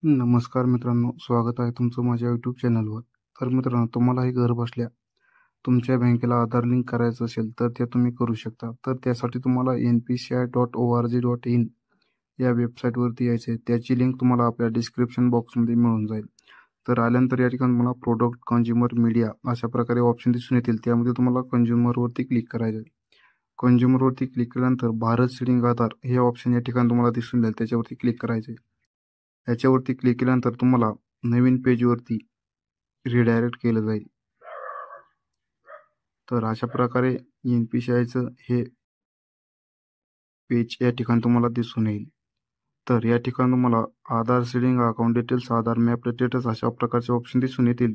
नमस्कार मित्रांनो, स्वागत आहे तुमचं माझ्या यूट्यूब चॅनलवर. तर मित्रांनो, तुम्हालाही घर बसल्या तुमच्या बँकेला आधार लिंक करायचं असेल तर ते तुम्ही करू शकता. तर त्यासाठी तुम्हाला npci.org.in या वेबसाईटवरती यायचं आहे. त्याची लिंक तुम्हाला आपल्या डिस्क्रिप्शन बॉक्समध्ये मिळून जाईल. तर आल्यानंतर या ठिकाणी तुम्हाला प्रोडक्ट कंझ्युमर मीडिया अशा प्रकारे ऑप्शन दिसून येतील. त्यामध्ये तुम्हाला कंझ्युमरवरती क्लिक करायचं आहे. कंझ्युमरवरती क्लिक केल्यानंतर भारत सीडिंग आधार हे ऑप्शन या ठिकाणी तुम्हाला दिसून येईल. त्याच्यावरती क्लिक करायचे. याच्यावरती क्लिक केल्यानंतर तुम्हाला नवीन पेजवरती रिडायरेक्ट केलं जाईल. तर अशा प्रकारे NPCIचं हे पेज या ठिकाणी तुम्हाला दिसून येईल. तर या ठिकाणी तुम्हाला आधार सीडिंग, अकाउंट डिटेल्स, आधार मॅप स्टेटस अशा प्रकारचे ऑप्शन दिसून येतील.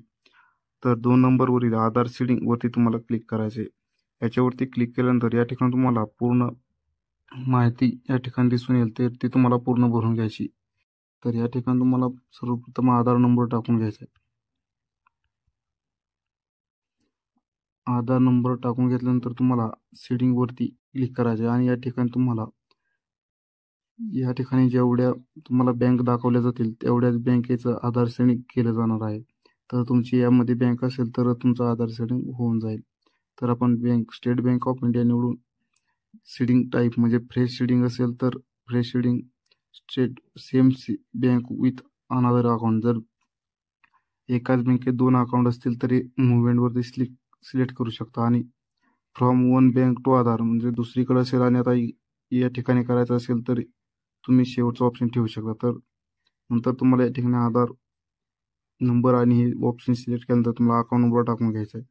तर 2 नंबरवरील आधार सीडिंग वरती तुम्हाला क्लिक करायचे. याच्यावरती क्लिक केल्यानंतर या ठिकाणी तुम्हाला पूर्ण माहिती या ठिकाणी दिसून येईल. तर ती तुम्हाला पूर्ण भरून घ्यायची. तर या ठिकाणी तुम्हाला सर्वप्रथम आधार नंबर टाकून घ्यायचा आहे. आधार नंबर टाकून घेतल्यानंतर तुम्हाला सीडिंगवरती क्लिक करायचे आणि या ठिकाणी तुम्हाला जेवढ्या तुम्हाला बँक दाखवल्या जातील तेवढ्याच बँकेचं आधार सीडिंग केलं जाणार आहे. तर तुमची यामध्ये बँक असेल तर तुमचं आधार सीडिंग होऊन जाईल. तर आपण स्टेट बँक ऑफ इंडिया निवडून सीडिंग टाईप म्हणजे फ्रेश सीडिंग असेल तर fresh seeding, state same bank with another account. जर एकाच बँकेत 2 अकाउंट असतील तरी मूव्हमेंटवरती सिलेक्ट करू शकता आणि फ्रॉम वन बँक टू आधार म्हणजे दुसरीकडे असेल आणि आता या ठिकाणी करायचं असेल तर तुम्ही शेवटचा ऑप्शन ठेवू शकता. तर नंतर तुम्हाला या ठिकाणी आधार नंबर आणि हे ऑप्शन सिलेक्ट केल्यानंतर तुम्हाला अकाउंट नंबर टाकून घ्यायचा आहे.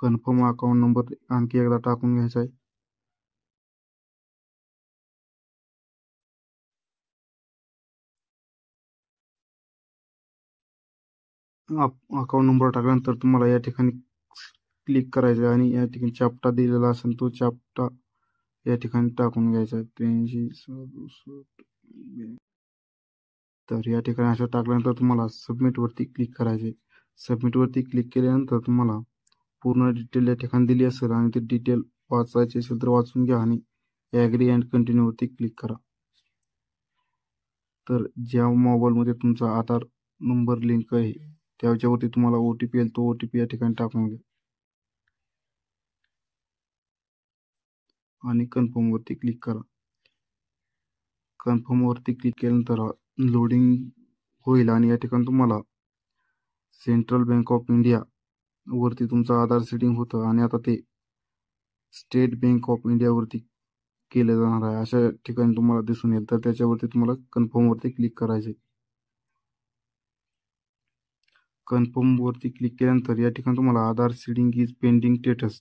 कन्फर्म अकाउंट नंबर आणखी एकदा टाकून घ्यायचा आहे. अकाउंट नंबर टाकल्यानंतर तुम्हाला या ठिकाणी क्लिक करायचं आहे आणि या ठिकाणी चाप्टा दिलेला असेल तो चाप्टा या ठिकाणी टाकून घ्यायचा आहे. 8367. तर या ठिकाणी असं टाकल्यानंतर तुम्हाला सबमिटवरती क्लिक करायचे. सबमिटवरती क्लिक केल्यानंतर तुम्हाला पूर्ण डिटेल या ठिकाणी दिली असेल आणि ते डिटेल वाचायची असेल तर वाचून घ्या आणि ॲग्री अँड कंटिन्यूवरती क्लिक करा. तर ज्या मोबाईलमध्ये तुमचा आधार नंबर लिंक आहे त्याच्यावरती तुम्हाला OTP येईल. तो OTP या ठिकाणी टाकून घ्या आणि कन्फर्मवरती क्लिक करा. कन्फर्मवरती क्लिक केल्यानंतर लोडिंग होईल आणि या ठिकाणी तुम्हाला सेंट्रल बँक ऑफ इंडिया वरती तुमचं आधार सेटिंग होतं आणि आता ते स्टेट बँक ऑफ इंडियावरती केलं जाणार आहे अशा ठिकाणी तुम्हाला दिसून येईल. तर त्याच्यावरती तुम्हाला कन्फर्मवरती क्लिक करायचे. कन्फर्मवरती क्लिक केल्यानंतर या ठिकाणी तुम्हाला Aadhaar seeding is pending status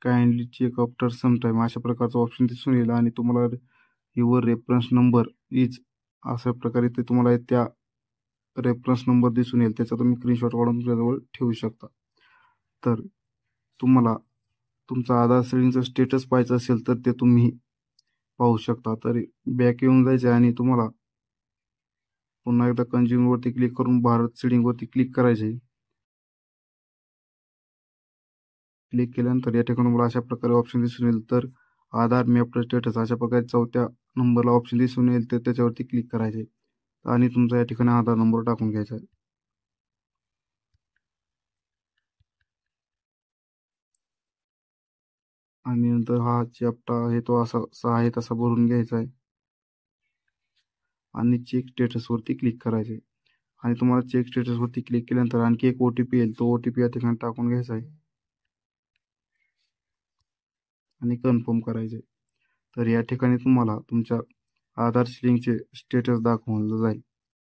kindly check after some time अशा प्रकारचं ऑप्शन दिसून येईल आणि तुम्हाला युअर रेफरन्स नंबर इज अशा प्रकारे ते तुम्हाला त्या रेफरन्स नंबर दिसून येईल. त्याचा तुम्ही स्क्रीनशॉट काढून तुमच्याजवळ ठेवू शकता. तर तुम्हाला तुमचा आधार सीडिंगचं स्टेटस पाहायचं असेल तर ते तुम्ही पाहू शकता. तर बॅक येऊन जायचं आणि तुम्हाला पुन्हा एकदा कंझ्युमरवरती क्लिक करून भारत सीडिंगवरती क्लिक करायचे. क्लिक केल्यानंतर या ठिकाणी मला अशा प्रकारे ऑप्शन दिसून येईल. तर आधार मॅप स्टेटस अशा प्रकारे 4थ्या नंबरला ऑप्शन दिसून येईल. तर त्याच्यावरती क्लिक करायचे आणि तुमचा या ठिकाणी आधार नंबर टाकून घ्यायचा आहे. आणि नंतर हा चॅप्टा आहे तो असा आहे तसा भरून घ्यायचा आहे आणि चेक स्टेटसवरती क्लिक करायचे आणि तुम्हाला चेक स्टेटसवरती क्लिक केल्यानंतर आणखी एक OTP येईल. तो OTP या ठिकाणी टाकून घ्यायचा आहे आणि कन्फर्म करायचे. तर या ठिकाणी तुम्हाला तुमच्या आधार सीडिंगचे स्टेटस दाखवलं जाईल.